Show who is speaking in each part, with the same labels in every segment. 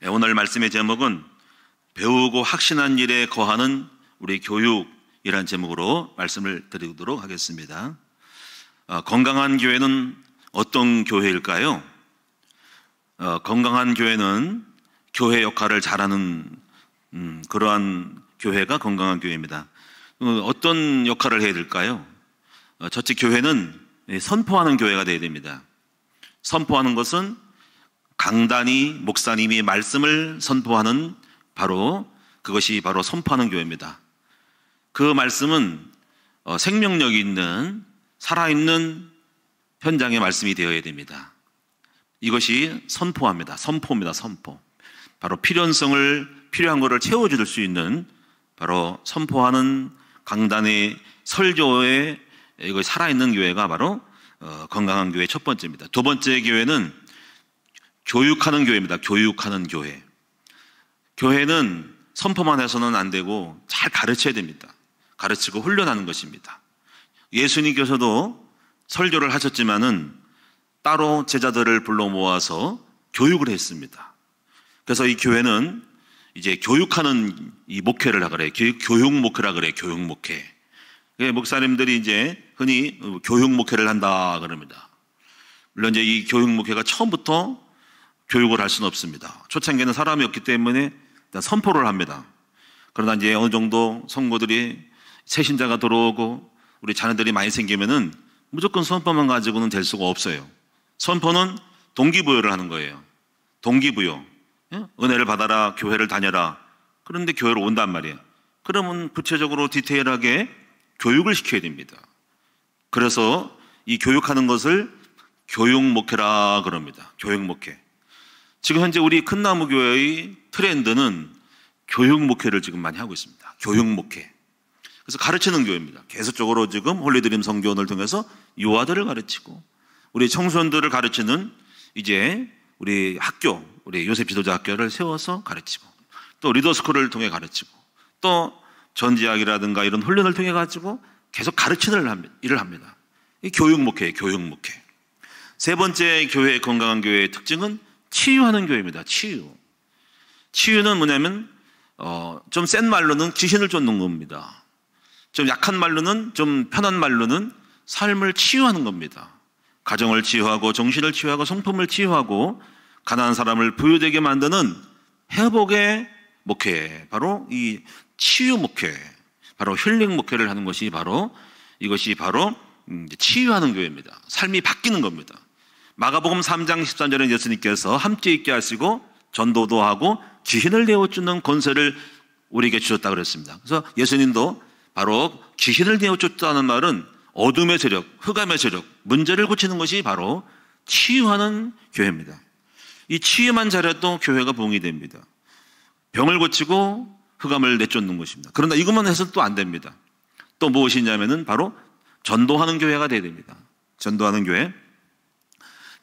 Speaker 1: 오늘 말씀의 제목은 배우고 확신한 일에 거하는 우리 교육이라는 제목으로 말씀을 드리도록 하겠습니다. 건강한 교회는 어떤 교회일까요? 건강한 교회는 교회 역할을 잘하는 그러한 교회가 건강한 교회입니다. 어떤 역할을 해야 될까요? 첫째, 교회는 선포하는 교회가 되어야 됩니다. 선포하는 것은 강단이 목사님이 말씀을 선포하는 그것이 바로 선포하는 교회입니다. 그 말씀은 생명력이 있는 살아있는 현장의 말씀이 되어야 됩니다. 이것이 선포입니다. 선포. 바로 필요한 것을 채워줄 수 있는 바로 선포하는 강단의 설교의 살아있는 교회가 바로 건강한 교회 첫 번째입니다. 두 번째 교회는 교육하는 교회입니다. 교육하는 교회. 교회는 선포만 해서는 안 되고 잘 가르쳐야 됩니다. 가르치고 훈련하는 것입니다. 예수님께서도 설교를 하셨지만은 따로 제자들을 불러 모아서 교육을 했습니다. 그래서 이 교회는 이제 교육하는 이 목회를 하라 그래요. 교육 목회라 그래요. 교육 목회. 목사님들이 이제 흔히 교육 목회를 한다 그럽니다. 물론 이제 이 교육 목회가 처음부터 교육을 할 수는 없습니다. 초창기에는 사람이 없기 때문에 일단 선포를 합니다. 그러나 이제 어느 정도 성도들이 새신자가 들어오고 우리 자녀들이 많이 생기면은 무조건 선포만 가지고는 될 수가 없어요. 선포는 동기부여를 하는 거예요. 동기부여. 은혜를 받아라, 교회를 다녀라. 그런데 교회로 온단 말이에요. 그러면 구체적으로 디테일하게 교육을 시켜야 됩니다. 그래서 이 교육하는 것을 교육 목회라 그럽니다. 교육 목회. 지금 현재 우리 큰나무교회의 트렌드는 교육 목회를 지금 많이 하고 있습니다. 교육 목회. 그래서 가르치는 교회입니다. 계속적으로 지금 홀리드림 성교원을 통해서 유아들을 가르치고 우리 청소년들을 가르치는 이제 우리 학교, 우리 요셉 지도자 학교를 세워서 가르치고 또 리더스쿨을 통해 가르치고 또 전지학이라든가 이런 훈련을 통해 가지고 계속 가르치는 일을 합니다. 이 교육 목회예요. 교육 목회. 세 번째 교회의 건강한 교회의 특징은 치유하는 교회입니다. 치유는 뭐냐면 좀 센 말로는 귀신을 쫓는 겁니다. 좀 약한 말로는, 좀 편한 말로는 삶을 치유하는 겁니다. 가정을 치유하고 정신을 치유하고 성품을 치유하고 가난한 사람을 부유되게 만드는 회복의 목회, 바로 이 치유 목회, 바로 힐링 목회를 하는 것이 이것이 바로 치유하는 교회입니다. 삶이 바뀌는 겁니다. 마가복음 3장 13절에 예수님께서 함께 있게 하시고 전도도 하고 귀신을 내어쫓는 권세를 우리에게 주셨다 그랬습니다. 그래서 예수님도 바로 귀신을 내어쫓다는 말은 어둠의 세력, 흑암의 세력, 문제를 고치는 것이 바로 치유하는 교회입니다. 이 치유만 잘해도 교회가 부흥이 됩니다. 병을 고치고 흑암을 내쫓는 것입니다. 그러나 이것만 해서는 또 안 됩니다. 또 무엇이냐면은 바로 전도하는 교회가 되어야 됩니다. 전도하는 교회.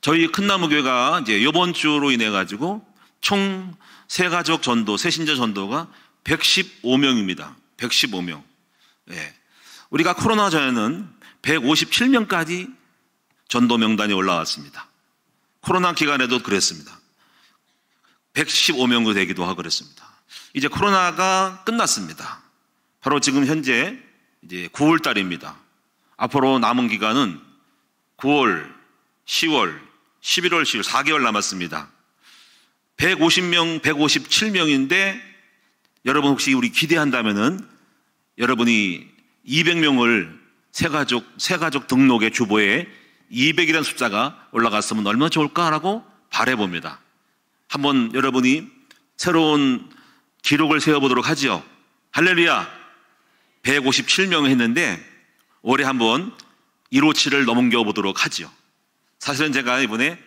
Speaker 1: 저희 큰나무교회가 이제 이번 주로 인해 가지고 총 새가족 전도, 새신자 전도가 115명입니다. 115명. 예. 우리가 코로나 전에는 157명까지 전도 명단이 올라왔습니다. 코로나 기간에도 그랬습니다. 115명도 되기도 하고 그랬습니다. 이제 코로나가 끝났습니다. 바로 지금 현재 이제 9월 달입니다. 앞으로 남은 기간은 9월, 10월, 11월, 12월 4개월 남았습니다. 150명, 157명인데 여러분 혹시 우리 기대한다면은 여러분이 200명을 새가족 등록의 주보에 200이라는 숫자가 올라갔으면 얼마나 좋을까라고 바라봅니다. 한번 여러분이 새로운 기록을 세워보도록 하지요. 할렐루야. 157명 했는데 올해 한번 157을 넘겨보도록 하지요. 사실은 제가 이번에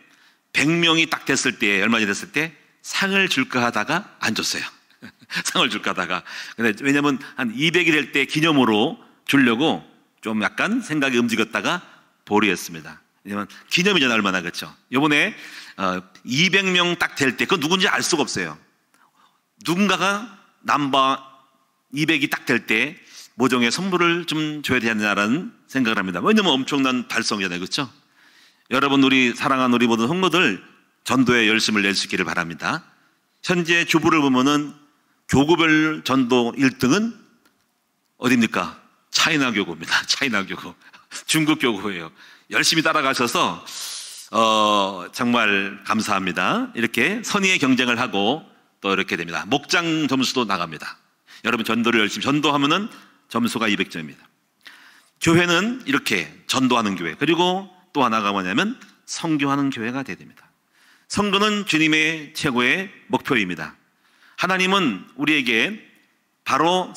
Speaker 1: 100명이 딱 됐을 때, 얼마 전에 됐을 때 상을 줄까 하다가 안 줬어요. 상을 줄까 하다가. 근데 왜냐면 한 200이 될 때 기념으로 주려고 좀 약간 생각이 움직였다가 보류했습니다. 왜냐면 기념이잖아, 얼마나. 그렇죠? 이번에 200명 딱 될 때, 그건 누군지 알 수가 없어요. 누군가가 넘버 200이 딱 될 때 모종의 선물을 좀 줘야 되냐라는 생각을 합니다. 왜냐면 엄청난 달성이잖아요. 그렇죠? 여러분, 우리 사랑하는 우리 모든 성도들 전도에 열심을 낼 수 있기를 바랍니다. 현재 주부를 보면은 교구별 전도 1등은 어디입니까? 차이나 교구입니다. 차이나 교구. 중국 교구예요. 열심히 따라가셔서 정말 감사합니다. 이렇게 선의의 경쟁을 하고 또 이렇게 됩니다. 목장 점수도 나갑니다. 여러분 전도를 열심히 전도하면은 점수가 200점입니다. 교회는 이렇게 전도하는 교회, 그리고 또 하나가 뭐냐면 선교하는 교회가 돼야 됩니다. 선교는 주님의 최고의 목표입니다. 하나님은 우리에게 바로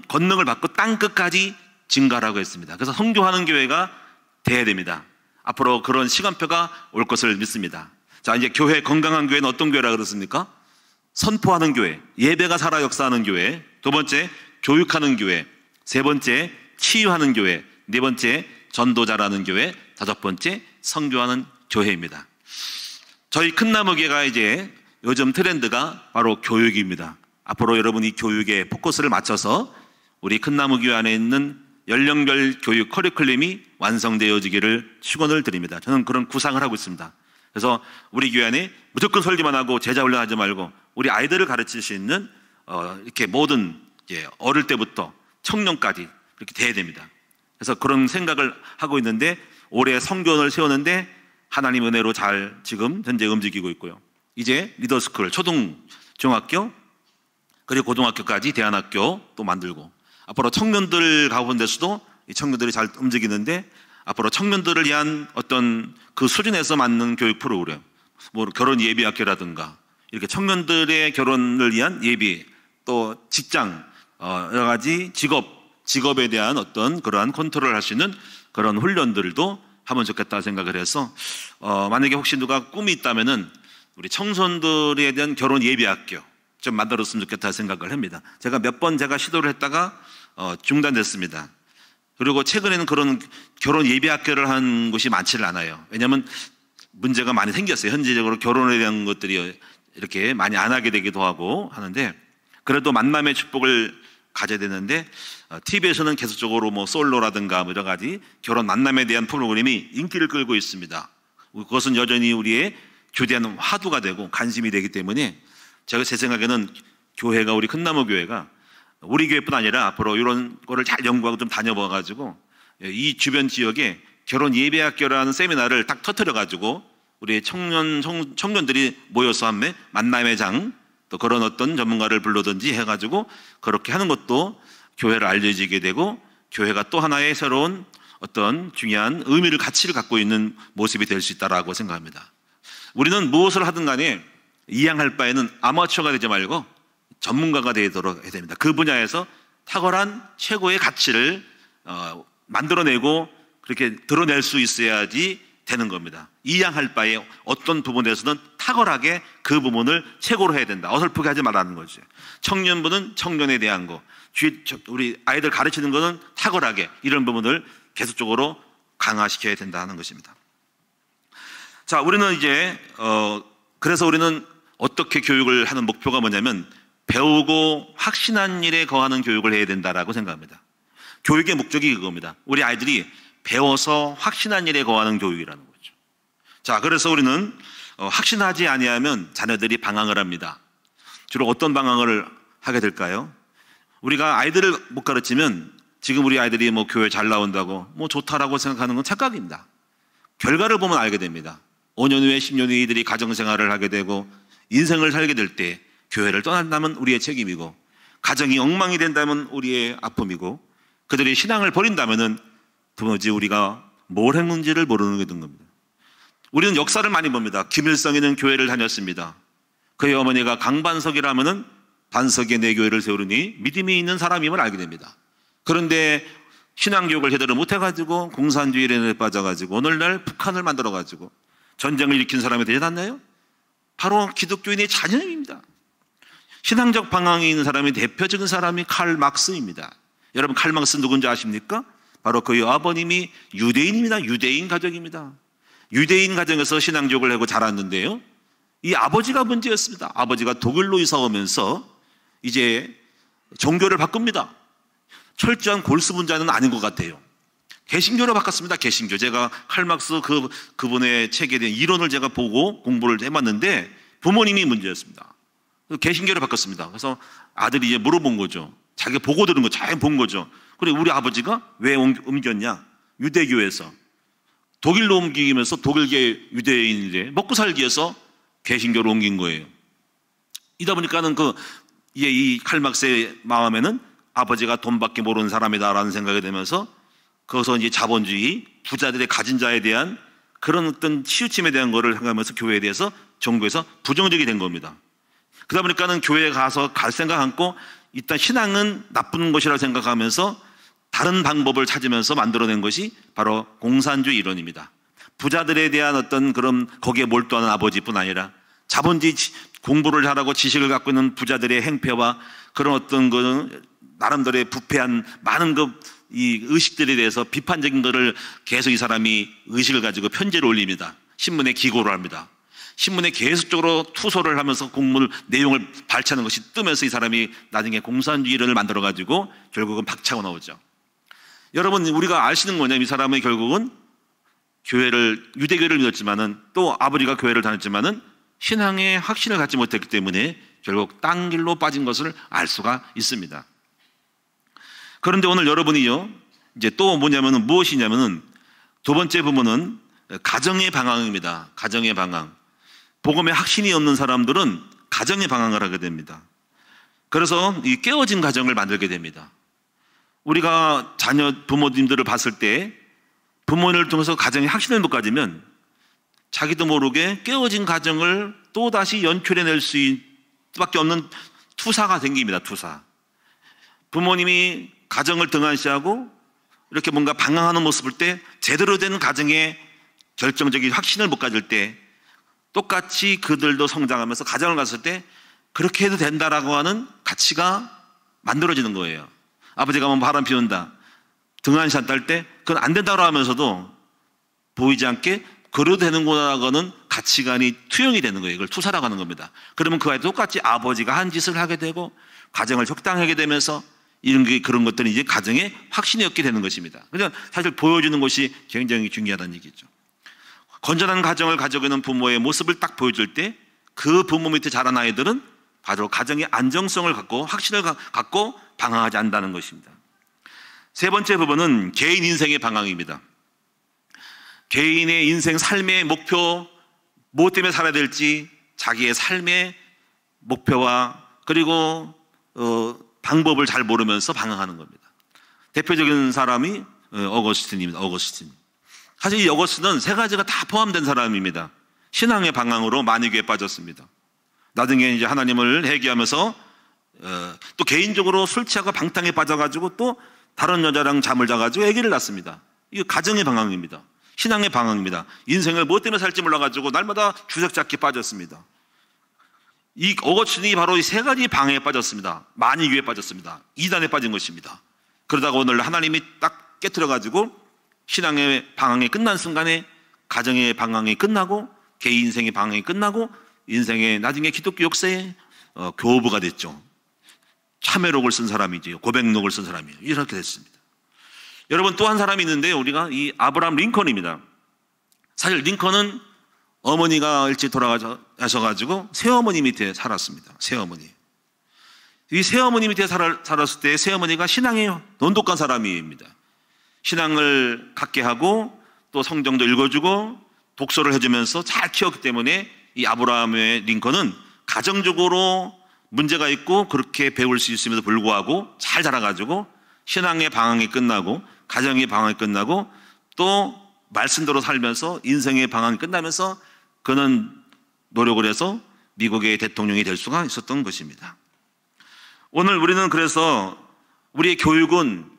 Speaker 1: 권능을 받고 땅끝까지 증가하라고 했습니다. 그래서 선교하는 교회가 돼야 됩니다. 앞으로 그런 시간표가 올 것을 믿습니다. 자, 이제 교회, 건강한 교회는 어떤 교회라 그렇습니까? 선포하는 교회, 예배가 살아 역사하는 교회, 두 번째 교육하는 교회, 세 번째 치유하는 교회, 네 번째 전도자라는 교회, 다섯 번째 선교하는 교회입니다. 저희 큰나무교회가 이제 요즘 트렌드가 바로 교육입니다. 앞으로 여러분이 교육에 포커스를 맞춰서 우리 큰나무교회 안에 있는 연령별 교육 커리큘럼이 완성되어지기를 축원을 드립니다. 저는 그런 구상을 하고 있습니다. 그래서 우리 교회 안에 무조건 설교만 하고 제자 훈련하지 말고 우리 아이들을 가르칠 수 있는 이렇게 모든 어릴 때부터 청년까지 이렇게 돼야 됩니다. 그래서 그런 생각을 하고 있는데 올해 성교원을 세우는데 하나님 은혜로 잘 지금 현재 움직이고 있고요. 이제 리더스쿨, 초등, 중학교, 그리고 고등학교까지 대안학교 또 만들고, 앞으로 청년들 가운데서도 이 청년들이 잘 움직이는데 앞으로 청년들을 위한 어떤 그 수준에서 맞는 교육 프로그램, 뭐 결혼 예비 학교라든가 이렇게 청년들의 결혼을 위한 예비, 또 직장, 여러 가지 직업에 대한 어떤 그러한 컨트롤을 할 수 있는 그런 훈련들도 하면 좋겠다 생각을 해서 만약에 혹시 누가 꿈이 있다면은 우리 청소년들에 대한 결혼 예비 학교 좀 만들었으면 좋겠다 생각을 합니다. 제가 몇 번 시도를 했다가 중단됐습니다. 그리고 최근에는 그런 결혼 예비 학교를 한 곳이 많지를 않아요. 왜냐하면 문제가 많이 생겼어요. 현지적으로 결혼에 대한 것들이 이렇게 많이 안 하게 되기도 하고 하는데, 그래도 만남의 축복을 가져야 되는데 TV에서는 계속적으로 뭐 솔로라든가 여러 가지 결혼 만남에 대한 프로그램이 인기를 끌고 있습니다. 그것은 여전히 우리의 교대한 화두가 되고 관심이 되기 때문에 제 생각에는 교회가, 우리 큰나무 교회가 우리 교회뿐 아니라 앞으로 이런 거를 잘 연구하고 좀 다녀봐 가지고 이 주변 지역에 결혼 예배학교라는 세미나를 딱 터뜨려 가지고 우리 청년들이 모여서 한 만남의 장, 또 그런 어떤 전문가를 불러든지 해가지고 그렇게 하는 것도 교회를 알려지게 되고 교회가 또 하나의 새로운 어떤 중요한 의미를, 가치를 갖고 있는 모습이 될 수 있다라고 생각합니다. 우리는 무엇을 하든 간에 이양할 바에는 아마추어가 되지 말고 전문가가 되도록 해야 됩니다. 그 분야에서 탁월한 최고의 가치를 만들어내고 그렇게 드러낼 수 있어야지 되는 겁니다. 이양할 바에 어떤 부분에서는 탁월하게 그 부분을 최고로 해야 된다. 어설프게 하지 말라는 거죠. 청년부는 청년에 대한 거, 우리 아이들 가르치는 거는 탁월하게 이런 부분을 계속적으로 강화시켜야 된다는 것입니다. 자, 우리는 이제 그래서 우리는 어떻게 교육을 하는 목표가 뭐냐면 배우고 확신한 일에 거하는 교육을 해야 된다라고 생각합니다. 교육의 목적이 그겁니다. 우리 아이들이 배워서 확신한 일에 거하는 교육이라는 거죠. 자, 그래서 우리는 확신하지 아니하면 자녀들이 방황을 합니다. 주로 어떤 방황을 하게 될까요? 우리가 아이들을 못 가르치면 지금 우리 아이들이 뭐 교회 잘 나온다고 뭐 좋다라고 생각하는 건 착각입니다. 결과를 보면 알게 됩니다. 5년 후에 10년 후에 이들이 가정생활을 하게 되고 인생을 살게 될 때 교회를 떠난다면 우리의 책임이고, 가정이 엉망이 된다면 우리의 아픔이고, 그들이 신앙을 버린다면은 도무지 우리가 뭘 했는지를 모르는 게 된 겁니다. 우리는 역사를 많이 봅니다. 김일성이는 교회를 다녔습니다. 그의 어머니가 강반석이라면은 반석에 내 교회를 세우르니 믿음이 있는 사람임을 알게 됩니다. 그런데 신앙교육을 제대로 못해가지고 공산주의에 빠져가지고 오늘날 북한을 만들어가지고 전쟁을 일으킨 사람이 되지 않나요? 바로 기독교인의 자녀입니다. 신앙적 방향이 있는 사람이, 대표적인 사람이 칼 막스입니다. 여러분, 칼 막스 누군지 아십니까? 바로 그의 아버님이 유대인입니다. 유대인 가정입니다. 유대인 가정에서 신앙교육을 하고 자랐는데요, 이 아버지가 문제였습니다. 아버지가 독일로 이사 오면서 이제 종교를 바꿉니다. 철저한 골수분자는 아닌 것 같아요. 개신교로 바꿨습니다. 개신교. 제가 칼 막스 그분의 책에 대한 이론을 제가 보고 공부를 해봤는데 부모님이 문제였습니다. 개신교를 바꿨습니다. 그래서 아들이 이제 물어본 거죠. 자기가 보고 들은 거 잘 본 거죠. 그래, 우리 아버지가 왜 옮겼냐? 유대교에서 독일로 옮기면서 독일계 유대인인데 먹고 살기 위해서 개신교로 옮긴 거예요. 이다 보니까는 이 칼막스의 마음에는 아버지가 돈밖에 모르는 사람이다라는 생각이 들면서 거기서 이제 자본주의, 부자들의 가진 자에 대한 그런 어떤 치우침에 대한 거를 생각하면서 교회에 대해서 종교에서 부정적이 된 겁니다. 그러다 보니까는 교회에 가서 갈 생각 않고 일단 신앙은 나쁜 것이라고 생각하면서 다른 방법을 찾으면서 만들어낸 것이 바로 공산주의 이론입니다. 부자들에 대한 어떤 그런 거기에 몰두하는 아버지뿐 아니라 자본주의 공부를 잘하고 지식을 갖고 있는 부자들의 행패와 그런 어떤 그 나름대로의 부패한 많은 이 의식들에 대해서 비판적인 것을 계속 이 사람이 의식을 가지고 편지를 올립니다. 신문에 기고를 합니다. 신문에 계속적으로 투소를 하면서 공문 내용을 발췌하는 것이 뜨면서 이 사람이 나중에 공산주의를 만들어 가지고 결국은 박차고 나오죠. 여러분, 우리가 알 수 있는 뭐냐면 이 사람은 결국은 유대교를 믿었지만은 또 아버지가 교회를 다녔지만은 신앙의 확신을 갖지 못했기 때문에 결국 딴 길로 빠진 것을 알 수가 있습니다. 그런데 오늘 여러분이요, 이제 또 뭐냐면은 무엇이냐면은 두 번째 부분은 가정의 방황입니다. 가정의 방황. 복음에 확신이 없는 사람들은 가정의 방황을 하게 됩니다. 그래서 이 깨어진 가정을 만들게 됩니다. 우리가 부모님들을 봤을 때 부모를 통해서 가정에 확신을 못 가지면 자기도 모르게 깨어진 가정을 또다시 연출해낼 수밖에 없는 투사가 생깁니다. 투사. 부모님이 가정을 등한시하고 이렇게 뭔가 방황하는 모습을 때 제대로 된 가정에 결정적인 확신을 못 가질 때 똑같이 그들도 성장하면서 가정을 갔을 때 그렇게 해도 된다라고 하는 가치가 만들어지는 거예요. 아버지가 뭐 바람 피운다, 등한시한다 할 때 그건 안 된다고 하면서도 보이지 않게 그래도 되는구나라고 하는 가치관이 투영이 되는 거예요. 이걸 투사라고 하는 겁니다. 그러면 그 아이도 똑같이 아버지가 한 짓을 하게 되고 가정을 적당하게 되면서 그런 것들이 이제 가정의 확신이 없게 되는 것입니다. 그러니까 사실 보여주는 것이 굉장히 중요하다는 얘기죠. 건전한 가정을 가지고 있는 부모의 모습을 딱 보여줄 때 그 부모 밑에 자란 아이들은 바로 가정의 안정성을 갖고 확신을 갖고 방황하지 않는다는 것입니다. 세 번째 부분은 개인 인생의 방황입니다. 개인의 인생, 삶의 목표, 무엇 때문에 살아야 될지 자기의 삶의 목표와 그리고 방법을 잘 모르면서 방황하는 겁니다. 대표적인 사람이 어거스틴입니다. 어거스틴. 사실 이 어거스틴은 세 가지가 다 포함된 사람입니다. 신앙의 방황으로 만유교에 빠졌습니다. 나중에 이제 하나님을 회개하면서 또 개인적으로 술 취하고 방탕에 빠져가지고 또 다른 여자랑 잠을 자가지고 아기를 낳습니다. 이거 가정의 방황입니다. 신앙의 방황입니다. 인생을 무엇 때문에 살지 몰라가지고 날마다 주색잡기에 빠졌습니다. 이 어거스틴이 바로 이 세 가지 방해에 빠졌습니다. 만유교에 빠졌습니다. 이단에 빠진 것입니다. 그러다가 오늘 하나님이 딱 깨트려가지고 신앙의 방황이 끝난 순간에 가정의 방황이 끝나고 개인 인생의 방황이 끝나고 인생의 나중에 기독교 역사의 교부가 됐죠. 참회록을 쓴 사람이죠. 고백록을 쓴 사람이에요. 이렇게 됐습니다. 여러분, 또 한 사람이 있는데 우리가 이 아브라함 링컨입니다. 사실 링컨은 어머니가 일찍 돌아가셔가지고 새어머니 밑에 살았습니다. 새어머니. 이 새어머니 밑에 살았을 때 새어머니가 신앙에 돈독한 사람입니다. 신앙을 갖게 하고 또 성경도 읽어주고 독서를 해주면서 잘 키웠기 때문에 이 아브라함의 링컨은 가정적으로 문제가 있고 그렇게 배울 수 있음에도 불구하고 잘 자라가지고 신앙의 방황이 끝나고 가정의 방황이 끝나고 또 말씀대로 살면서 인생의 방황이 끝나면서 그는 노력을 해서 미국의 대통령이 될 수가 있었던 것입니다. 오늘 우리는 그래서 우리의 교육은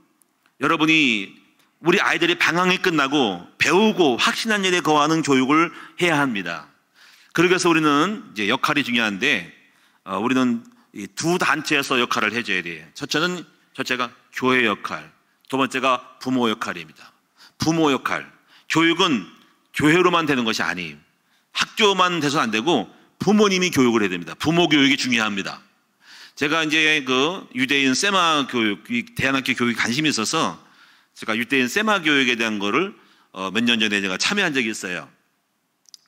Speaker 1: 여러분이 우리 아이들이 방황이 끝나고 배우고 확신한 일에 거하는 교육을 해야 합니다. 그래서 우리는 이제 역할이 중요한데 우리는 이 두 단체에서 역할을 해줘야 돼요. 첫째가 교회 역할, 두 번째가 부모 역할입니다. 부모 역할. 교육은 교회로만 되는 것이 아니에요. 학교만 돼서 안 되고 부모님이 교육을 해야 됩니다. 부모 교육이 중요합니다. 제가 이제 그 유대인 세마 교육, 대안학교 교육에 관심이 있어서 제가 유대인 세마 교육에 대한 거를 몇 년 전에 제가 참여한 적이 있어요.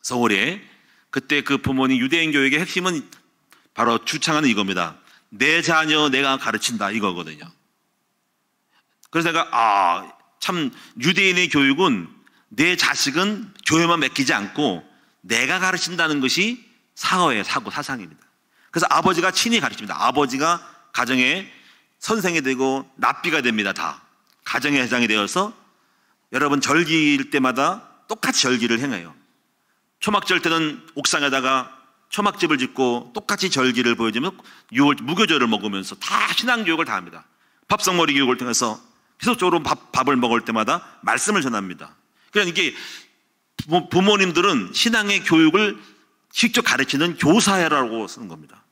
Speaker 1: 서울에. 그때 그 부모님 유대인 교육의 핵심은 바로 주창하는 이겁니다. 내 자녀 내가 가르친다 이거거든요. 그래서 내가 참 유대인의 교육은 내 자식은 교회만 맡기지 않고 내가 가르친다는 것이 사고의 사상입니다. 그래서 아버지가 친히 가르칩니다. 아버지가 가정의 선생이 되고 납비가 됩니다. 다 가정의 회장이 되어서 여러분 절기일 때마다 똑같이 절기를 행해요. 초막절 때는 옥상에다가 초막집을 짓고 똑같이 절기를 보여주면 무교절을 먹으면서 다 신앙교육을 다 합니다. 밥상머리 교육을 통해서 계속적으로 밥을 먹을 때마다 말씀을 전합니다. 그러니까 이게 부모님들은 신앙의 교육을 직접 가르치는 교사라고 쓰는 겁니다.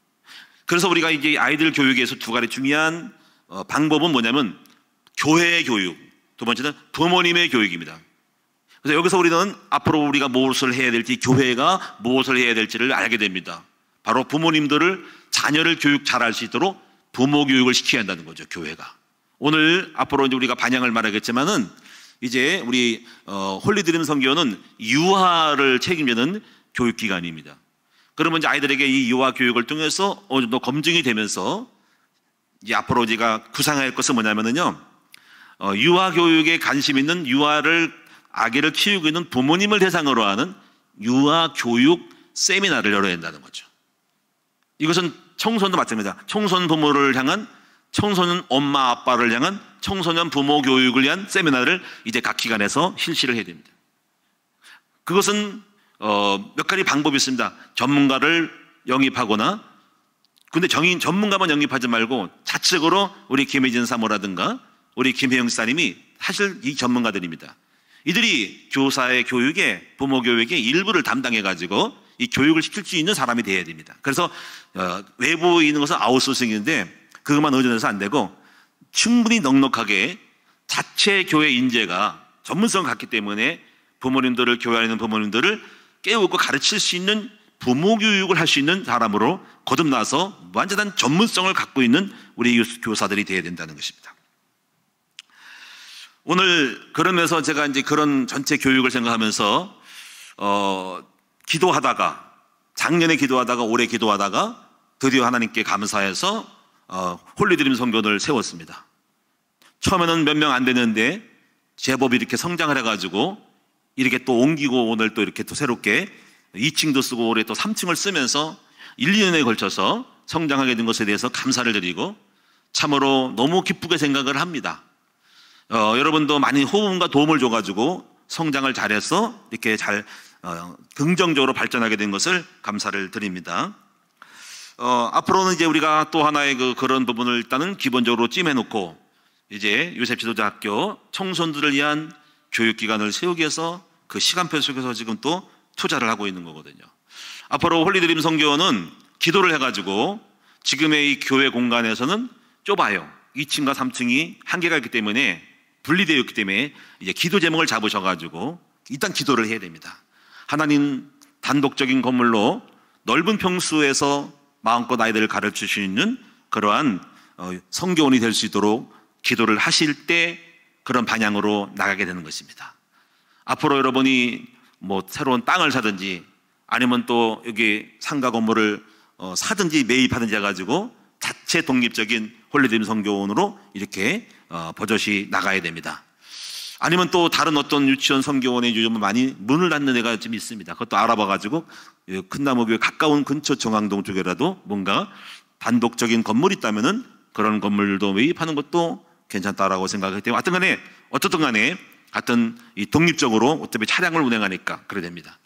Speaker 1: 그래서 우리가 이제 아이들 교육에서 두 가지 중요한 방법은 뭐냐면 교회의 교육, 두 번째는 부모님의 교육입니다. 그래서 여기서 우리는 앞으로 우리가 무엇을 해야 될지, 교회가 무엇을 해야 될지를 알게 됩니다. 바로 부모님들을 자녀를 교육 잘할 수 있도록 부모 교육을 시켜야 한다는 거죠, 교회가. 오늘 앞으로 이제 우리가 반향을 말하겠지만은 이제 우리 홀리드림 선교는 유아를 책임지는 교육기관입니다. 그러면 이제 아이들에게 이 유아 교육을 통해서 어느 정도 검증이 되면서 이제 앞으로 제가 구상할 것은 뭐냐면은요, 유아 교육에 관심 있는 아기를 키우고 있는 부모님을 대상으로 하는 유아 교육 세미나를 열어야 한다는 거죠. 이것은 청소년도 마찬가지입니다. 청소년 부모를 향한, 청소년 엄마 아빠를 향한 청소년 부모 교육을 위한 세미나를 이제 각 기관에서 실시를 해야 됩니다. 그것은 몇 가지 방법이 있습니다. 전문가를 영입하거나, 근데 전문가만 영입하지 말고 자체적으로 우리 김혜진 사모라든가 우리 김혜영 사님이 사실 이 전문가들입니다. 이들이 교사의 교육에, 부모 교육에 일부를 담당해가지고 이 교육을 시킬 수 있는 사람이 되어야 됩니다. 그래서 외부에 있는 것은 아웃소싱인데 그것만 의존해서 안 되고 충분히 넉넉하게 자체 교회 인재가 전문성을 갖기 때문에 부모님들을, 교회 안에 있는 부모님들을 깨우고 가르칠 수 있는 부모 교육을 할 수 있는 사람으로 거듭나서 완전한 전문성을 갖고 있는 우리 교사들이 되어야 된다는 것입니다. 오늘 그러면서 제가 이제 그런 전체 교육을 생각하면서 기도하다가, 작년에 기도하다가 올해 기도하다가 드디어 하나님께 감사해서 홀리드림 선교를 세웠습니다. 처음에는 몇 명 안 되는데 제법 이렇게 성장을 해가지고 이렇게 또 옮기고 오늘 또 이렇게 또 새롭게 2층도 쓰고 올해 또 3층을 쓰면서 1, 2년에 걸쳐서 성장하게 된 것에 대해서 감사를 드리고 참으로 너무 기쁘게 생각을 합니다. 여러분도 많이 호응과 도움을 줘가지고 성장을 잘해서 이렇게 잘 긍정적으로 발전하게 된 것을 감사를 드립니다. 앞으로는 이제 우리가 또 하나의 그런 부분을 일단은 기본적으로 찜해놓고 이제 요셉 지도자 학교 청소년들을 위한 교육기관을 세우기 위해서 그 시간표 속에서 지금 또 투자를 하고 있는 거거든요. 앞으로 홀리드림 선교는 기도를 해가지고 지금의 이 교회 공간에서는 좁아요. 2층과 3층이 한계가 있기 때문에 분리되어 있기 때문에 이제 기도 제목을 잡으셔가지고 일단 기도를 해야 됩니다. 하나님 단독적인 건물로 넓은 평수에서 마음껏 아이들을 가르칠 수 있는 그러한 선교원이 될 수 있도록 기도를 하실 때 그런 방향으로 나가게 되는 것입니다. 앞으로 여러분이 뭐 새로운 땅을 사든지 아니면 또 여기 상가 건물을 사든지 매입하든지 해가지고 자체 독립적인 홀리드림 선교원으로 이렇게 버젓이 나가야 됩니다. 아니면 또 다른 어떤 유치원 선교원에 요즘 많이 문을 닫는 데가 좀 있습니다. 그것도 알아봐가지고 큰나무교회 가까운 근처 정왕동 쪽에라도 뭔가 단독적인 건물이 있다면은 그런 건물도 매입하는 것도 괜찮다라고 생각하기 때문에 어쨌든 간에 같은 이 독립적으로 어차피 차량을 운행하니까 그래 됩니다.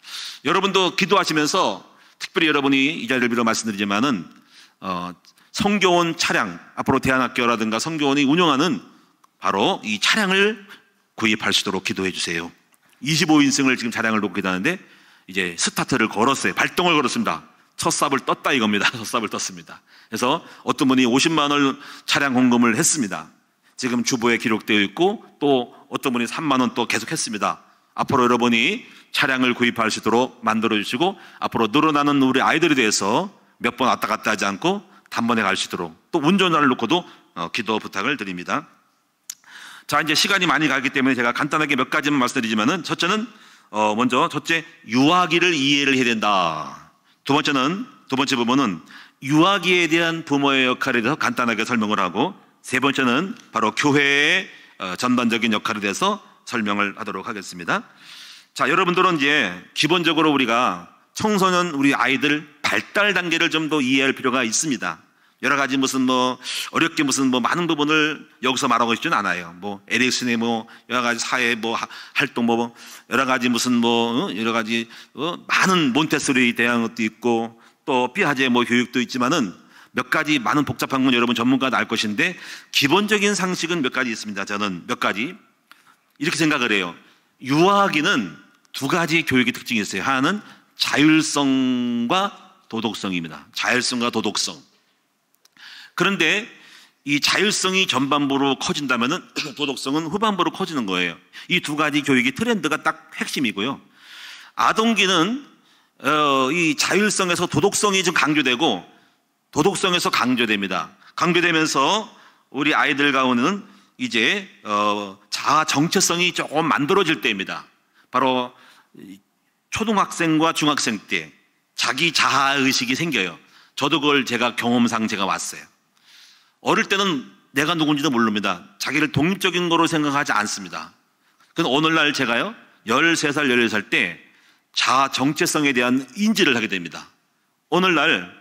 Speaker 1: 여러분도 기도하시면서 특별히 여러분이 이 자리를 빌어 말씀드리지만은 선교원 차량, 앞으로 대안학교라든가 선교원이 운영하는 바로 이 차량을 구입할 수 있도록 기도해 주세요. 25인승을 지금 차량을 놓고 기도하는데 이제 스타트를 걸었어요. 발동을 걸었습니다. 첫 삽을 떴다 이겁니다. 첫 삽을 떴습니다. 그래서 어떤 분이 50만 원 차량 공금을 했습니다. 지금 주보에 기록되어 있고 또 어떤 분이 3만 원 또 계속 했습니다. 앞으로 여러분이 차량을 구입할 수 있도록 만들어 주시고 앞으로 늘어나는 우리 아이들에 대해서 몇 번 왔다 갔다 하지 않고 단번에 갈 수 있도록 또 운전자를 놓고도 기도 부탁을 드립니다. 자, 이제 시간이 많이 가기 때문에 제가 간단하게 몇 가지만 말씀드리지만은 첫째 유아기를 이해를 해야 된다. 두 번째 부분은 유아기에 대한 부모의 역할에 대해서 간단하게 설명을 하고, 세 번째는 바로 교회의 전반적인 역할에 대해서 설명을 하도록 하겠습니다. 자, 여러분들은 이제 기본적으로 우리가 청소년 우리 아이들 발달 단계를 좀 더 이해할 필요가 있습니다. 여러 가지 어렵게 많은 부분을 여기서 말하고 싶지는 않아요. 에릭슨의 여러 가지 사회 활동 여러 가지 여러 가지 많은 몬테소리에 대한 것도 있고, 또 피아제 교육도 있지만은 몇 가지 많은 복잡한 건 여러분 전문가도 알 것인데, 기본적인 상식은 몇 가지 있습니다. 저는 몇 가지 이렇게 생각을 해요. 유아기는 두 가지 교육의 특징이 있어요. 하나는 자율성과 도덕성입니다. 자율성과 도덕성. 그런데 이 자율성이 전반부로 커진다면은 도덕성은 후반부로 커지는 거예요. 이 두 가지 교육이 트렌드가 딱 핵심이고요. 아동기는 이 자율성에서 도덕성이 좀 강조되고, 도덕성에서 강조됩니다. 강조되면서 우리 아이들 가운데는 이제 자아 정체성이 조금 만들어질 때입니다. 바로 초등학생과 중학생 때 자기 자아 의식이 생겨요. 저도 그걸 경험상 왔어요. 어릴 때는 내가 누군지도 모릅니다. 자기를 독립적인 거로 생각하지 않습니다. 그래서 오늘날 제가요 13살, 14살 때 자아 정체성에 대한 인지를 하게 됩니다. 오늘날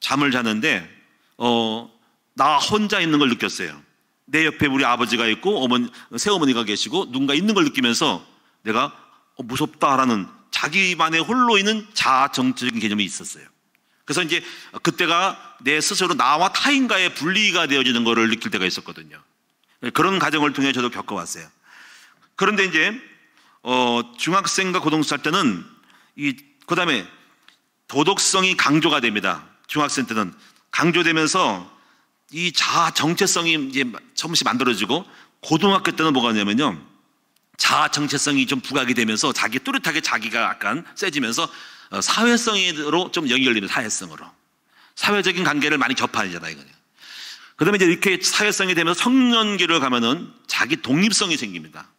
Speaker 1: 잠을 자는데 나 혼자 있는 걸 느꼈어요. 내 옆에 우리 아버지가 있고 새어머니가 계시고 누군가 있는 걸 느끼면서 내가 무섭다라는 자기만의 홀로 있는 자아 정체적인 개념이 있었어요. 그래서 이제 그때가 내 스스로 나와 타인과의 분리가 되어지는 것을 느낄 때가 있었거든요. 그런 과정을 통해 저도 겪어왔어요. 그런데 이제 중학생과 고등학생 할 때는 그 다음에 도덕성이 강조가 됩니다. 중학생 때는 강조되면서 이 자아 정체성이 이제 조금씩 만들어지고, 고등학교 때는 뭐가 있냐면요, 자아 정체성이 좀 부각이 되면서 뚜렷하게 자기가 약간 세지면서 사회성으로 좀 연결됩니다. 사회성으로. 사회적인 관계를 많이 접하잖아요. 그 다음에 이제 이렇게 사회성이 되면서 성년기를 가면은 자기 독립성이 생깁니다.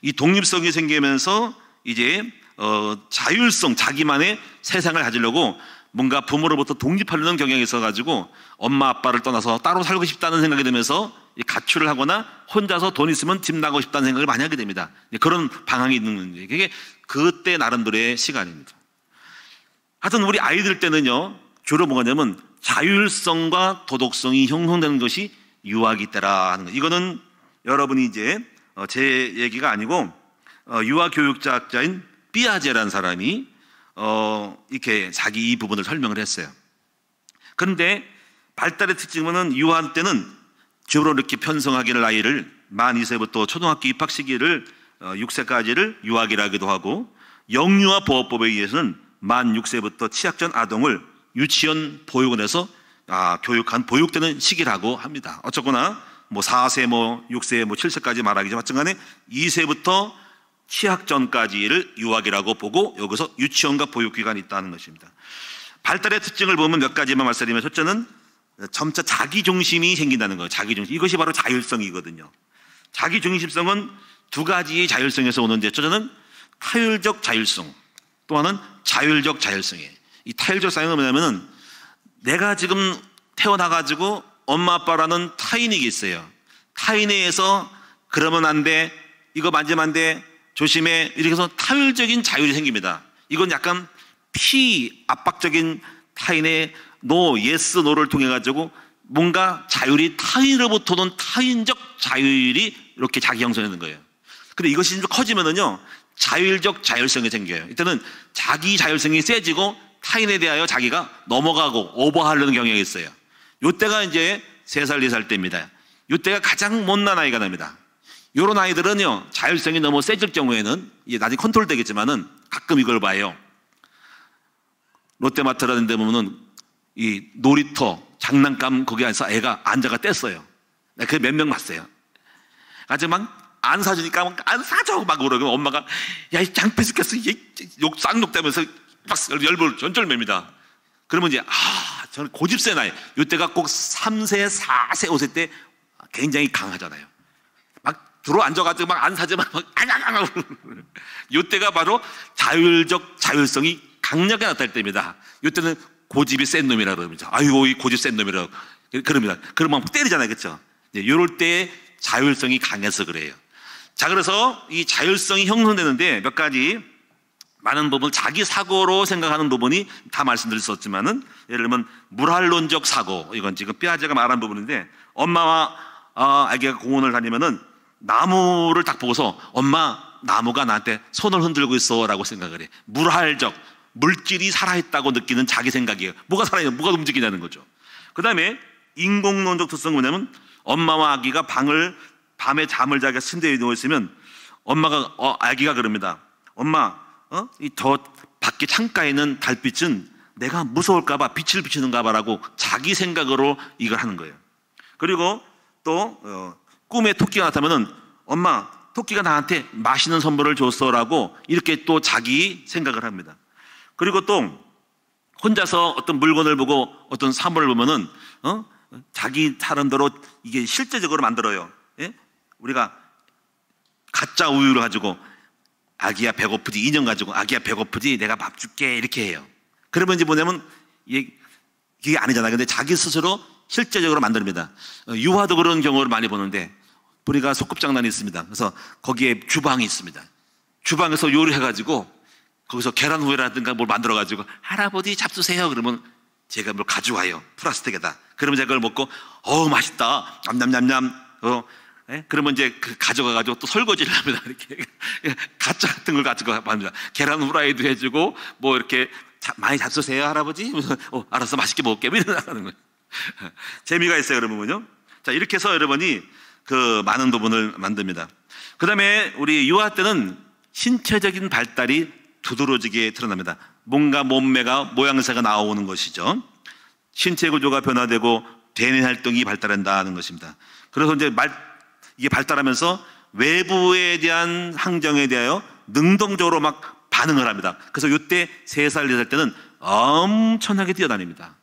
Speaker 1: 이 독립성이 생기면서 이제 자율성, 자기만의 세상을 가지려고 뭔가 부모로부터 독립하려는 경향이 있어가지고 엄마 아빠를 떠나서 따로 살고 싶다는 생각이 들면서 가출을 하거나 혼자서 돈 있으면 집 나가고 싶다는 생각을 많이 하게 됩니다. 그런 방향이 있는 거예요. 그게 그때 나름대로의 시간입니다. 하여튼 우리 아이들 때는요, 주로 뭐냐면 자율성과 도덕성이 형성되는 것이 유아기 때라 하는 거. 이거는 여러분이 이제 제 얘기가 아니고 유아교육자학자인 피아제라는 사람이 이렇게 자기 이 부분을 설명을 했어요. 그런데 발달의 특징은 유아 때는 주로 이렇게 편성하기를 나이를 만 2세부터 초등학교 입학 시기를 6세까지를 유아기라기도 하고, 영유아 보호법에 의해서는 만 6세부터 취학 전 아동을 유치원 보육원에서 교육한 보육되는 시기라고 합니다. 어쨌거나 4세, 6세, 7세까지 말하기지만 하여튼간에 2세부터 취학 전까지를 유아기라고 보고, 여기서 유치원과 보육기관이 있다는 것입니다. 발달의 특징을 보면 몇 가지만 말씀드리면, 첫째는 점차 자기중심이 생긴다는 거예요. 자기중심. 이것이 바로 자율성이거든요. 자기중심성은 두 가지의 자율성에서 오는데, 첫째는 타율적 자율성, 또 하나는 자율적 자율성이에요. 이 타율적 자율성은 뭐냐면은 내가 지금 태어나가지고 엄마 아빠라는 타인이 있어요. 타인에 의해서 그러면 안 돼, 이거 만지면 안 돼, 조심해, 이렇게 해서 타율적인 자율이 생깁니다. 이건 약간 피압박적인 타인의 노, 예스, 노를 통해 가지고 뭔가 자율이 타인으로부터는 타인적 자율이 이렇게 자기 형성되는 거예요. 근데 이것이 좀 커지면은요, 자율적 자율성이 생겨요. 이때는 자기 자율성이 세지고 타인에 대하여 자기가 넘어가고 오버하려는 경향이 있어요. 이때가 이제 3살, 4살 때입니다. 이때가 가장 못난 아이가 납니다. 이런 아이들은요, 자율성이 너무 세질 경우에는 이게 나중에 컨트롤 되겠지만은 가끔 이걸 봐요. 롯데마트라는 데 보면은 이 놀이터, 장난감 거기에서 애가 앉아가 뗐어요. 그게 몇 명 봤어요. 아주 막 안 사주니까 안 사줘 막 그러고, 엄마가 야, 이 장패 시켰어, 욕 쌍욕대면서 막 열불 전절맵니다. 그러면 이제 저는 고집세 나이, 이때가 꼭 3세, 4세, 5세 때 굉장히 강하잖아요. 막 들어 앉아가지고 막 안 사지만 막 이때가 바로 자율적 자율성이 강력하게 나타날 때입니다. 이때는 고집이 센 놈이라 그럽니다. 아이고, 이 고집 센 놈이라고 그럽니다. 그러면 때리잖아요, 그렇죠? 이럴 때 자율성이 강해서 그래요. 자, 그래서 이 자율성이 형성되는데 몇 가지 많은 부분, 자기 사고로 생각하는 부분이 다 말씀드릴 수 없지만은, 예를 들면 물활론적 사고, 이건 지금 삐아제가 말한 부분인데, 엄마와 아기가 공원을 다니면은 나무를 딱 보고서 엄마, 나무가 나한테 손을 흔들고 있어라고 생각을 해. 물활적, 물질이 살아있다고 느끼는 자기 생각이에요. 뭐가 살아있냐, 뭐가 움직이냐는 거죠. 그 다음에 인공론적 특성은 뭐냐면, 엄마와 아기가 밤에 잠을 자기 침대에 누워 있으면 아기가 그럽니다. 엄마, 저 밖에 창가에 있는 달빛은 내가 무서울까봐 빛을 비치는가봐라고 자기 생각으로 이걸 하는 거예요. 그리고 또 꿈에 토끼가 나타나면은 엄마, 토끼가 나한테 맛있는 선물을 줬어라고 이렇게 또 자기 생각을 합니다. 그리고 또 혼자서 어떤 물건을 보고 어떤 사물을 보면은 자기 사람대로 이게 실제적으로 만들어요. 예? 우리가 가짜 우유를 가지고 아기야 배고프지, 인형 가지고 아기야 배고프지, 내가 밥 줄게, 이렇게 해요. 그러면 이제 뭐냐면 이게 아니잖아요. 근데 자기 스스로 실제적으로 만듭니다. 유아도 그런 경우를 많이 보는데, 우리가 소꿉장난이 있습니다. 그래서 거기에 주방이 있습니다. 주방에서 요리해가지고 거기서 계란 후라이라든가 뭘 만들어가지고 할아버지 잡수세요. 그러면 제가 뭘 가져와요. 플라스틱에다. 그러면 제가 그걸 먹고 맛있다, 냠냠냠냠. 그러면 이제 가져가가지고 또 설거지를 합니다. 이렇게 가짜 같은 걸 가지고 합니다. 계란 후라이도 해주고 뭐 이렇게 많이 잡수세요 할아버지. 알았어, 맛있게 먹을게. 뭐 이러는 거예요. 재미가 있어요, 여러분은요. 자, 이렇게 해서 여러분이 그 많은 부분을 만듭니다. 그 다음에 우리 유아 때는 신체적인 발달이 두드러지게 드러납니다. 뭔가 몸매가 모양새가 나오는 것이죠. 신체 구조가 변화되고 대뇌 활동이 발달한다는 것입니다. 그래서 이제 이게 발달하면서 외부에 대한 환경에 대하여 능동적으로 막 반응을 합니다. 그래서 이때 3살, 4살 때는 엄청나게 뛰어다닙니다.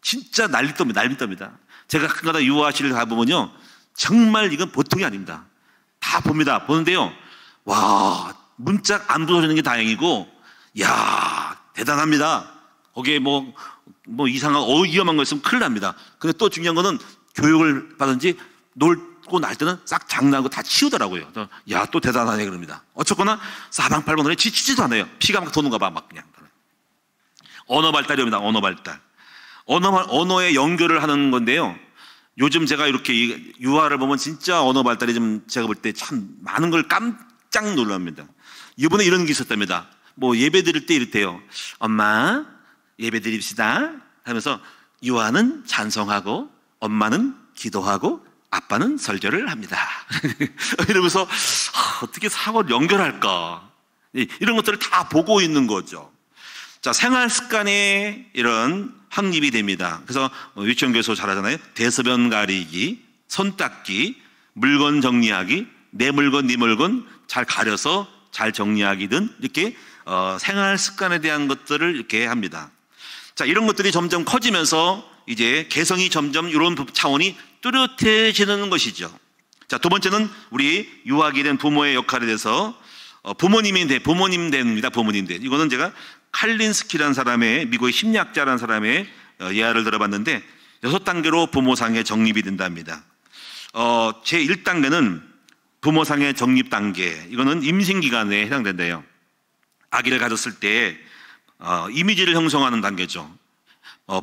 Speaker 1: 진짜 난리떡입니다. 제가 가끔가다 유아실 가보면요, 정말 이건 보통이 아닙니다. 다 봅니다. 보는데요, 와, 문짝 안 부서지는 게 다행이고, 야, 대단합니다. 거기에 뭐 이상한 위험한 거 있으면 큰일 납니다. 근데 또 중요한 거는 교육을 받은지 놀고 날 때는 싹 장난하고 다 치우더라고요. 야, 또 대단하네 그럽니다. 어쨌거나 사방팔방으로 지치지도 않아요. 피가 막 도는가 봐, 막 그냥. 언어 발달입니다. 언어 발달. 언어의 연결을 하는 건데요. 요즘 제가 이렇게 유아를 보면 진짜 언어 발달이 좀 제가 볼 때 참 많은 걸 깜짝 놀랍니다. 이번에 이런 게 있었답니다. 뭐 예배 드릴 때 이렇대요. 엄마, 예배 드립시다 하면서 유아는 찬송하고 엄마는 기도하고 아빠는 설교를 합니다. 이러면서 어떻게 사고를 연결할까, 이런 것들을 다 보고 있는 거죠. 자, 생활 습관에 이런 확립이 됩니다. 그래서 유치원 교수 잘 하잖아요. 대소변 가리기, 손 닦기, 물건 정리하기, 내 물건 네 물건 잘 가려서 잘 정리하기 등 이렇게 생활 습관에 대한 것들을 이렇게 합니다. 자, 이런 것들이 점점 커지면서 이제 개성이 점점 이런 차원이 뚜렷해지는 것이죠. 자, 두 번째는 우리 유아기 된 부모의 역할에 대해서 부모님 됩니다. 부모님 돼. 이거는 제가 칼린스키라는 사람의, 미국의 심리학자라는 사람의 예화를 들어봤는데 6단계로 부모상의 정립이 된답니다. 제 1단계는 부모상의 정립 단계. 이거는 임신기간에 해당된대요. 아기를 가졌을 때 이미지를 형성하는 단계죠.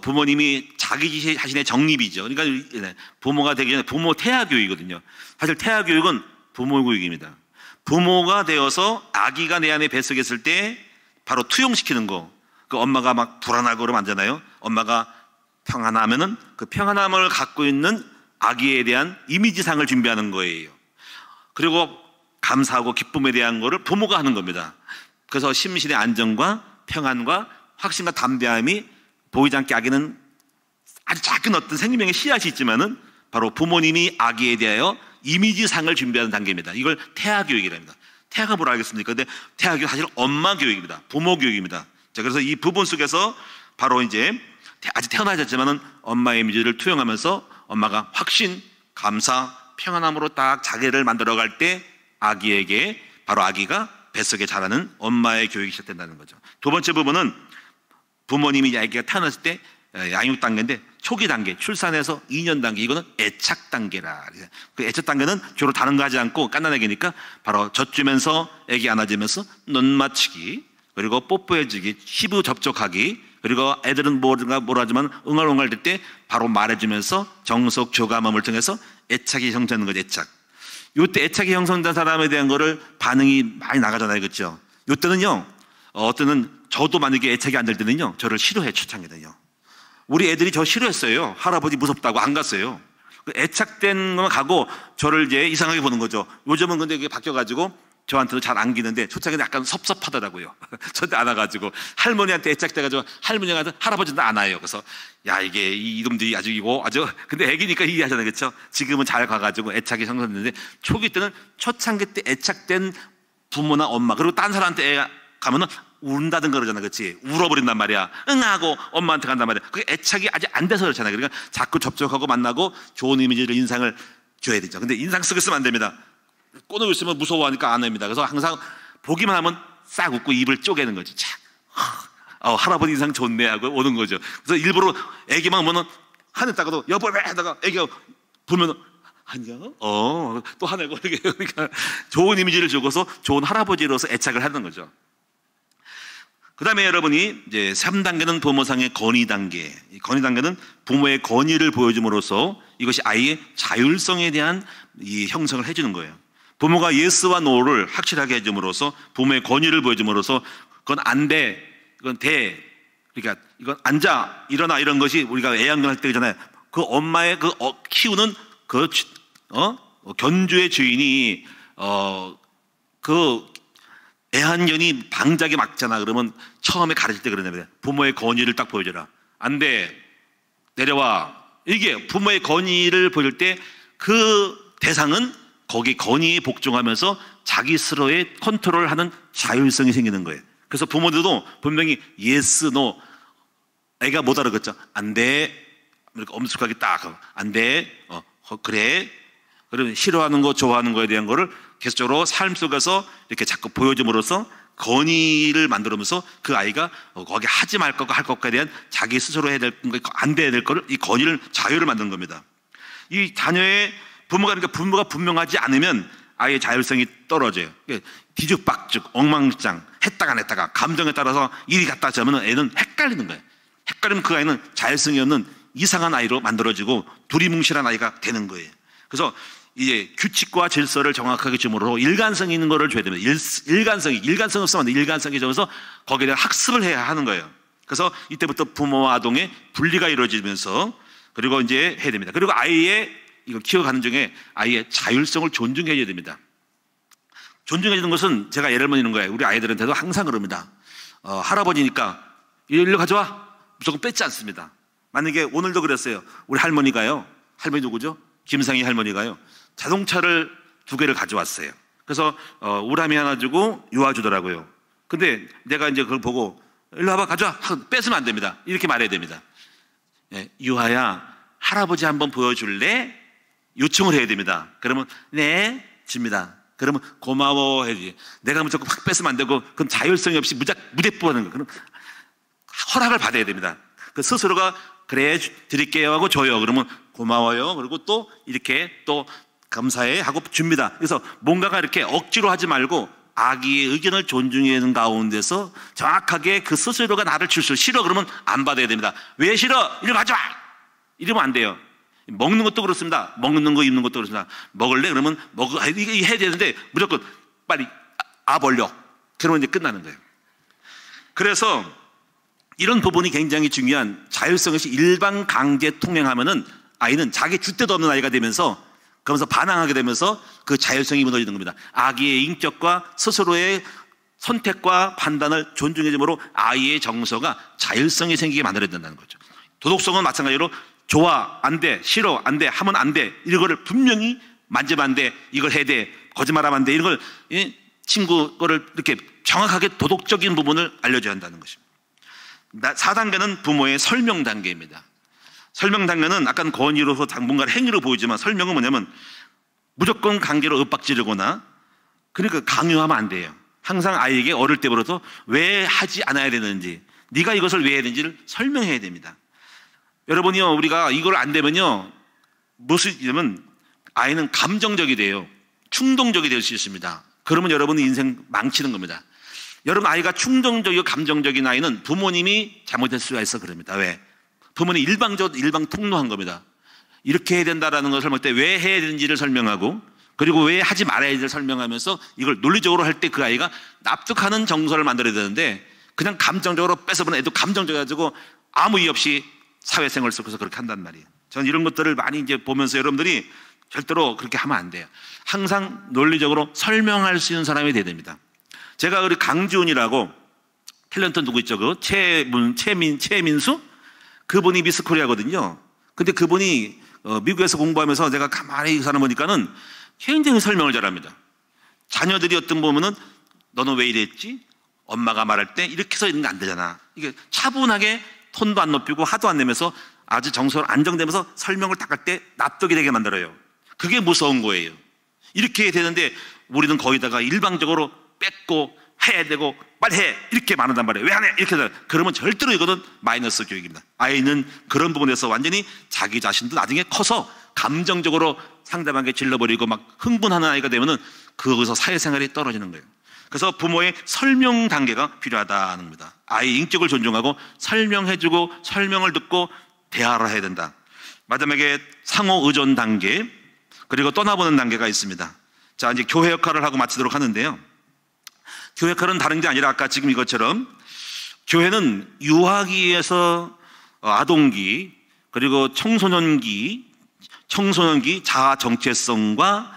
Speaker 1: 부모님이 자기 자신의 정립이죠. 그러니까 부모가 되기 전에 부모 태아교육이거든요. 사실 태아교육은 부모 교육입니다. 부모가 되어서 아기가 내 안에 뱃속에 있을 때 바로 투영시키는 거. 그 엄마가 막 불안하고 그러면 안 되나요? 엄마가 평안하면은 그 평안함을 갖고 있는 아기에 대한 이미지상을 준비하는 거예요. 그리고 감사하고 기쁨에 대한 거를 부모가 하는 겁니다. 그래서 심신의 안정과 평안과 확신과 담대함이 보이지 않게 아기는 아주 작은 어떤 생명의 씨앗이 있지만은 바로 부모님이 아기에 대하여 이미지상을 준비하는 단계입니다. 이걸 태아교육이랍니다. 태아가 뭐라 하겠습니까? 근데 태아교육 사실 엄마 교육입니다. 부모 교육입니다. 자, 그래서 이 부분 속에서 바로 이제 아직 태어나지 않지만은 엄마의 이미지를 투영하면서 엄마가 확신, 감사, 평안함으로 딱 자기를 만들어갈 때 아기에게 바로 아기가 뱃속에 자라는 엄마의 교육이 시작된다는 거죠. 두 번째 부분은 부모님이 아기가 태어났을 때 양육 단계인데 초기 단계, 출산해서 2년 단계, 이거는 애착 단계라. 그 애착 단계는 주로 다른 거 하지 않고 깐난애기니까 바로 젖주면서 애기 안아주면서 눈 맞추기, 그리고 뽀뽀해주기, 피부 접촉하기, 그리고 애들은 뭐라 하지만 응얼응얼 될 때 바로 말해주면서 정속 교감함을 통해서 애착이 형성되는 거죠. 애착. 이때 애착이 형성된 사람에 대한 거를 반응이 많이 나가잖아요, 그렇죠? 이때는요, 어때는 저도 만약에 애착이 안 될 때는요, 저를 싫어해, 초창기는요. 우리 애들이 저 싫어했어요. 할아버지 무섭다고 안 갔어요. 애착된 것만 가고 저를 이제 이상하게 보는 거죠. 요즘은 근데 이게 바뀌어가지고 저한테도 잘 안기는데 초창기는 약간 섭섭하더라고요. 저한테 안아가지고 할머니한테 애착돼가지고 할머니한테 할아버지한테 안아요. 그래서 야, 이게 이놈들이 아주 이거 아주, 근데 애기니까 이해하잖아요, 그렇죠? 지금은 잘 가가지고 애착이 형성됐는데 초기 때는 초창기 때 애착된 부모나 엄마, 그리고 딴 사람한테 애 가면은 운다든가 그러잖아, 그렇지? 울어버린단 말이야. 응하고 엄마한테 간단 말이야. 그게 애착이 아직 안 돼서 그렇잖아요. 그러니까 자꾸 접촉하고 만나고 좋은 이미지를, 인상을 줘야 되죠. 근데 인상 쓰고 있으면 안 됩니다. 꼬누고 있으면 무서워하니까 안 합니다. 그래서 항상 보기만 하면 싹 웃고 입을 쪼개는 거지. 착. 할아버지 인상 좋네 하고 오는 거죠. 그래서 일부러 애기만 오면은 화냈다가도 여보 왜 하다가 애기가 보면은 안녕? 또 화내고 이렇게. 그러니까 좋은 이미지를 주고서 좋은 할아버지로서 애착을 하는 거죠. 그 다음에 여러분이 이제 3단계는 부모상의 건의 단계. 이 건의 단계는 부모의 건의를 보여줌으로써 이것이 아이의 자율성에 대한 이 형성을 해주는 거예요. 부모가 예스와 노를 확실하게 해줌으로써, 부모의 건의를 보여줌으로써 그건 안 돼, 이건 돼, 그러니까 이건 앉아, 일어나, 이런 것이 우리가 애완견 할 때 있잖아요. 그 엄마의 그 키우는 그 견주의 주인이 그 애완견이 방작에 막잖아. 그러면 처음에 가르칠 때 그러냐면 부모의 건의를 딱 보여줘라. 안 돼, 내려와. 이게 부모의 건의를 보여줄 때 그 대상은 거기 건의에 복종하면서 자기 스스로의 컨트롤하는 자율성이 생기는 거예요. 그래서 부모들도 분명히 yes, no, 애가 못 알아듣죠. 안 돼, 이렇게 엄숙하게 딱, 안 돼, 그래. 그러면 싫어하는 거, 좋아하는 거에 대한 거를 계속적으로 삶 속에서 이렇게 자꾸 보여줌으로써 건의를 만들면서 그 아이가 거기 하지 말 것과 할 것과에 대한 자기 스스로 해야 될 거, 안 돼야 될 거를, 이 건의를, 자유를 만드는 겁니다. 이 자녀의 그러니까 부모가 분명하지 않으면 아이의 자율성이 떨어져요. 뒤죽박죽, 엉망진창, 했다가 안 했다가, 감정에 따라서 이리 갔다 하면 애는 헷갈리는 거예요. 헷갈리면 그 아이는 자율성이 없는 이상한 아이로 만들어지고 두리뭉실한 아이가 되는 거예요. 그래서 이제 규칙과 질서를 정확하게 주므로 일관성이 있는 거를 줘야 됩니다. 일관성 없으면 안 돼. 일관성이 적어서 거기에 대한 학습을 해야 하는 거예요. 그래서 이때부터 부모와 아동의 분리가 이루어지면서, 그리고 이제 해야 됩니다. 그리고 아이의 이걸 키워가는 중에 아이의 자율성을 존중해야 됩니다. 존중해주는 것은 제가 예를 들면 거예요. 우리 아이들한테도 항상 그럽니다. 할아버지니까 일로 가져와, 무조건 뺏지 않습니다. 만약에 오늘도 그랬어요. 우리 할머니가요, 할머니 누구죠? 김상희 할머니가요, 자동차를 2개를 가져왔어요. 그래서 우람이 하나 주고 유아 주더라고요. 근데 내가 이제 그걸 보고 일로 와봐, 가져와, 뺏으면 안 됩니다. 이렇게 말해야 됩니다. 유아야, 할아버지 한번 보여줄래? 요청을 해야 됩니다. 그러면 네, 줍니다. 그러면 고마워 해야지. 내가 무조건 확 뺏으면 안 되고, 그건 자율성이 없이 무대뽀 하는 거예요. 그럼 허락을 받아야 됩니다. 그 스스로가 그래 드릴게요 하고 줘요. 그러면 고마워요. 그리고 또 이렇게 또 감사해 하고 줍니다. 그래서 뭔가가 이렇게 억지로 하지 말고 아기의 의견을 존중하는 가운데서 정확하게 그 스스로가 나를 싫어 그러면 안 받아야 됩니다. 왜 싫어? 이리 가져와! 이러면 안 돼요. 먹는 것도 그렇습니다. 먹는 거, 입는 것도 그렇습니다. 먹을래? 그러면 이게 해야 되는데 무조건 빨리 벌려. 그러면 이제 끝나는 거예요. 그래서 이런 부분이 굉장히 중요한, 자율성이 일반 강제 통행하면은 아이는 자기 줏대도 없는 아이가 되면서, 그러면서 반항하게 되면서 그 자율성이 무너지는 겁니다. 아기의 인격과 스스로의 선택과 판단을 존중해줌으로 아이의 정서가 자율성이 생기게 만들어야 된다는 거죠. 도덕성은 마찬가지로 좋아, 안 돼, 싫어, 안 돼, 하면 안 돼, 이런 거를 분명히 만지면 안 돼, 이걸 해야 돼, 거짓말하면 안 돼, 이런 걸 친구 거를 이렇게 정확하게 도덕적인 부분을 알려줘야 한다는 것입니다. 4단계는 부모의 설명 단계입니다. 설명 단계는 아까 권위로서 당분간 행위로 보이지만, 설명은 뭐냐면 무조건 강제로 윽박지르거나, 그러니까 강요하면 안 돼요. 항상 아이에게 어릴 때부터 왜 하지 않아야 되는지, 네가 이것을 왜 해야 되는지를 설명해야 됩니다. 여러분이요, 우리가 이걸 안 되면요, 무슨 아이는 감정적이 돼요. 충동적이 될 수 있습니다. 그러면 여러분의 인생 망치는 겁니다. 여러분, 아이가 충동적이고 감정적인 아이는 부모님이 잘못할 수가 있어 그럽니다. 왜? 부모님이 일방통로한 겁니다. 이렇게 해야 된다라는 것을 설명할 때 왜 해야 되는지를 설명하고, 그리고 왜 하지 말아야 되는지를 설명하면서 이걸 논리적으로 할 때 그 아이가 납득하는 정서를 만들어야 되는데, 그냥 감정적으로 뺏어보는 애도 감정적이가지고 아무 이유 없이 사회생활을 속에서 그렇게 한단 말이에요. 저는 이런 것들을 많이 이제 보면서 여러분들이 절대로 그렇게 하면 안 돼요. 항상 논리적으로 설명할 수 있는 사람이 돼야 됩니다. 제가 우리 강지훈이라고 탤런트 누구 있죠? 그 최민수? 그분이 미스 코리아거든요. 근데 그분이 미국에서 공부하면서 제가 가만히 이 사람 보니까는 굉장히 설명을 잘합니다. 자녀들이 어떤 보면은 너는 왜 이랬지? 엄마가 말할 때 이렇게 해서 있는 게 안 되잖아. 이게 차분하게 톤도 안 높이고 화도 안 내면서 아주 정서로 안정되면서 설명을 딱 할 때 납득이 되게 만들어요. 그게 무서운 거예요. 이렇게 해야 되는데 우리는 거기다가 일방적으로 뺏고 해야 되고 빨리 해 이렇게 말한단 말이에요. 왜 안 해? 이렇게 해서 그러면 절대로 이거는 마이너스 교육입니다. 아이는 그런 부분에서 완전히 자기 자신도 나중에 커서 감정적으로 상대방에게 질러버리고 막 흥분하는 아이가 되면은 거기서 사회생활이 떨어지는 거예요. 그래서 부모의 설명 단계가 필요하다는 겁니다. 아이 인격을 존중하고 설명해주고 설명을 듣고 대화를 해야 된다. 마지막에 상호 의존 단계, 그리고 떠나보는 단계가 있습니다. 자, 이제 교회 역할을 하고 마치도록 하는데요. 교회 역할은 다른 게 아니라 아까 지금 이것처럼 교회는 유아기에서 아동기, 그리고 청소년기 자아 정체성과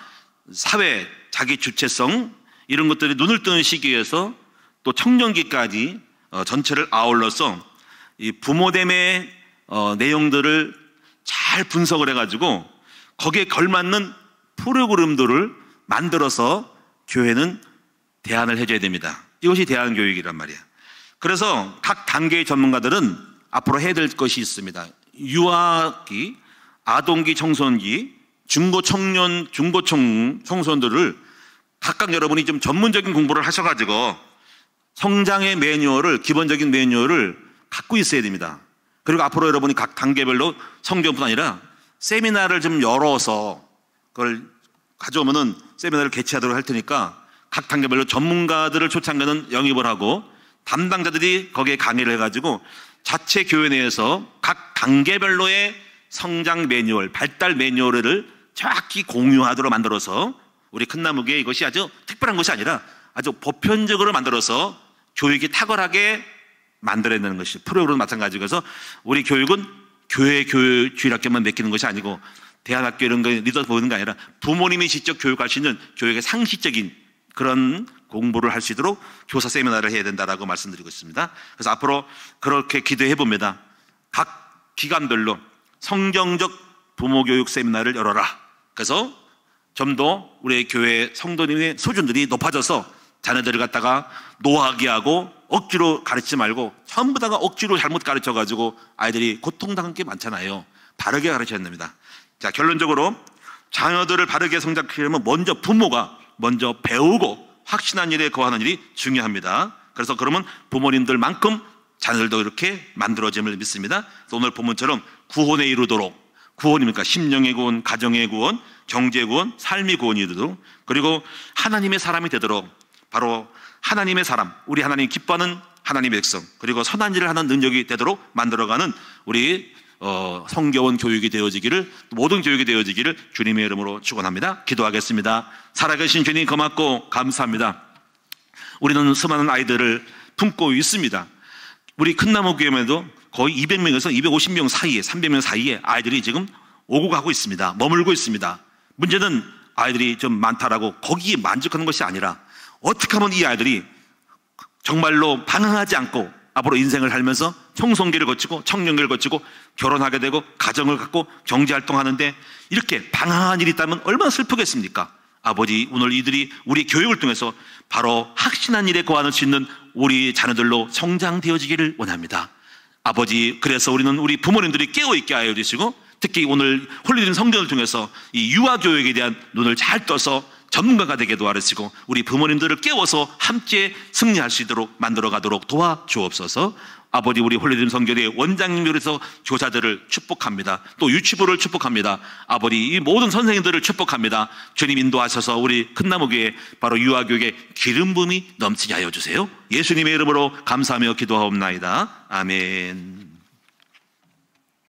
Speaker 1: 사회 자기 주체성 이런 것들이 눈을 뜨는 시기에서 또 청년기까지 전체를 아울러서 이 부모됨의 내용들을 잘 분석을 해가지고 거기에 걸맞는 프로그램들을 만들어서 교회는 대안을 해줘야 됩니다. 이것이 대안교육이란 말이에요. 그래서 각 단계의 전문가들은 앞으로 해야 될 것이 있습니다. 유아기, 아동기, 청소년기, 중고청년, 청소년들을 각각 여러분이 좀 전문적인 공부를 하셔가지고 성장의 매뉴얼을, 기본적인 매뉴얼을 갖고 있어야 됩니다. 그리고 앞으로 여러분이 각 단계별로 성경뿐 아니라 세미나를 좀 열어서 그걸 가져오면은 세미나를 개최하도록 할 테니까 각 단계별로 전문가들을 초청하는 영입을 하고 담당자들이 거기에 강의를 해가지고 자체 교회 내에서 각 단계별로의 성장 매뉴얼, 발달 매뉴얼을 정확히 공유하도록 만들어서 우리 큰나무교회 이것이 아주 특별한 것이 아니라 아주 보편적으로 만들어서 교육이 탁월하게 만들어내는 것이 프로그램도 마찬가지고 해서 우리 교육은 교회 주일학교만 맡기는 것이 아니고 대안학교 이런 거 리더 보이는 게 아니라 부모님이 직접 교육할 수 있는 교육의 상시적인 그런 공부를 할 수 있도록 교사 세미나를 해야 된다라고 말씀드리고 있습니다. 그래서 앞으로 그렇게 기도해 봅니다. 각 기관별로 성경적 부모교육 세미나를 열어라. 그래서 좀 더 우리 교회 성도님의 수준들이 높아져서 자녀들을 갖다가 노하게 하고 억지로 가르치지 말고 전부 다가 억지로 잘못 가르쳐가지고 아이들이 고통당한 게 많잖아요. 바르게 가르쳐야 됩니다. 자, 결론적으로 자녀들을 바르게 성장시키려면 먼저 부모가 먼저 배우고 확신한 일에 거하는 일이 중요합니다. 그래서 그러면 부모님들만큼 자녀들도 이렇게 만들어짐을 믿습니다. 그래서 오늘 본문처럼 구원에 이르도록, 구원입니까? 심령의 구원, 가정의 구원, 경제의 구원, 삶의 구원이 이르도록, 그리고 하나님의 사람이 되도록, 바로 하나님의 사람, 우리 하나님 기뻐하는 하나님의 백성, 그리고 선한 일을 하는 능력이 되도록 만들어가는 우리 성교원 교육이 되어지기를, 모든 교육이 되어지기를 주님의 이름으로 축원합니다. 기도하겠습니다. 살아계신 주님 고맙고 감사합니다. 우리는 수많은 아이들을 품고 있습니다. 우리 큰나무교회에도 거의 200명에서 250명 사이에, 300명 사이에 아이들이 지금 오고 가고 있습니다. 머물고 있습니다. 문제는 아이들이 좀 많다라고 거기에 만족하는 것이 아니라 어떻게 하면 이 아이들이 정말로 반응하지 않고 앞으로 인생을 살면서 청소년기를 거치고 청년기를 거치고 결혼하게 되고 가정을 갖고 경제활동하는데 이렇게 방황한 일이 있다면 얼마나 슬프겠습니까? 아버지, 오늘 이들이 우리 교육을 통해서 바로 확신한 일에 거하는 수 있는 우리 자녀들로 성장되어지기를 원합니다. 아버지, 그래서 우리는 우리 부모님들이 깨어있게 하여 주시고 특히 오늘 홀리된 성경을 통해서 이 유아교육에 대한 눈을 잘 떠서 전문가가 되게 도와주시고 우리 부모님들을 깨워서 함께 승리할 수 있도록 만들어 가도록 도와주옵소서. 아버지, 우리 홀리즘 성결의 원장님들에서 교사들을 축복합니다. 또 유치부를 축복합니다. 아버지, 이 모든 선생님들을 축복합니다. 주님 인도하셔서 우리 큰나무교회 바로 유아교육의 기름 부음이 넘치게 하여 주세요. 예수님의 이름으로 감사하며 기도하옵나이다. 아멘.